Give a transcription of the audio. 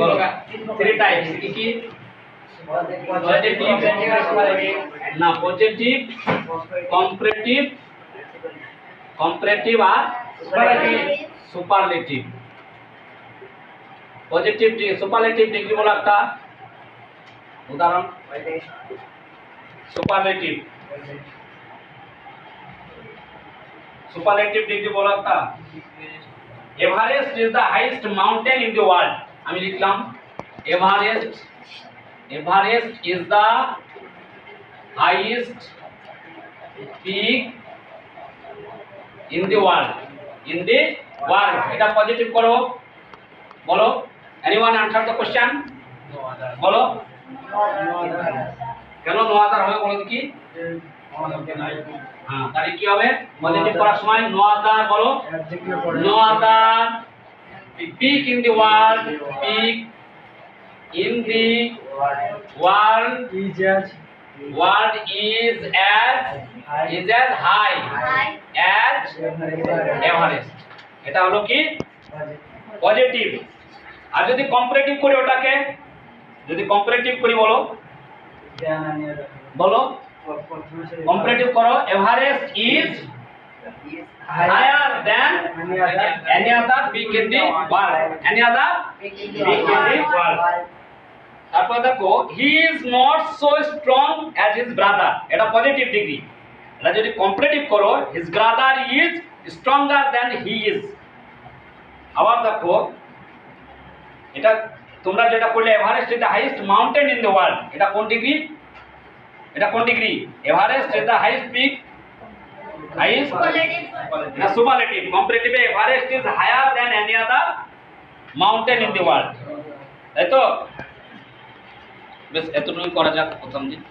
বলো three types কি কি পজিটিভ না পজিটিভ কম্পারেটিভ কম্পারেটিভ আর সুপারলেটিভ পজিটিভ সুপারলেটিভ ডিগ্রি বলো একটা উদাহরণ সুপারলেটিভ সুপারলেটিভ ডিগ্রি বলো একটা Everest is the highest mountain in the world আমি লিখলাম Everest Everest is the highest peak in the world এটা পজিটিভ করো বলো এনিওয়ান আনসার দ্য কোশ্চেন বলো কেন নো আদার হবে বলো কি হ্যাঁ তাহলে কি হবে পজিটিভ করার সময় নো আদার বলো no other peak in the world peak in the world is as high as Everest এটা হলো কি পজিটিভ আর যদি কম্পারেটিভ করি ওটাকে যদি কম্পারেটিভ করি বলো বলো কম্পারেটিভ করো Everest is higher than any other peak in the world any other peak in the world তারপর দেখো he is not so strong as his brother এটা পজিটিভ ডিগ্রি এটা যদি কম্পারেটিভ করো his brother is stronger than he is আবার দেখো এটা তোমরা যেটা করলে Everest is the highest mountain in the world এটা কোন degree Everest is the highest peak highest না superlative comparative Everest is higher than any other mountain in the world তাই তো বেশ এতটুকু করা যাক প্রথম দিন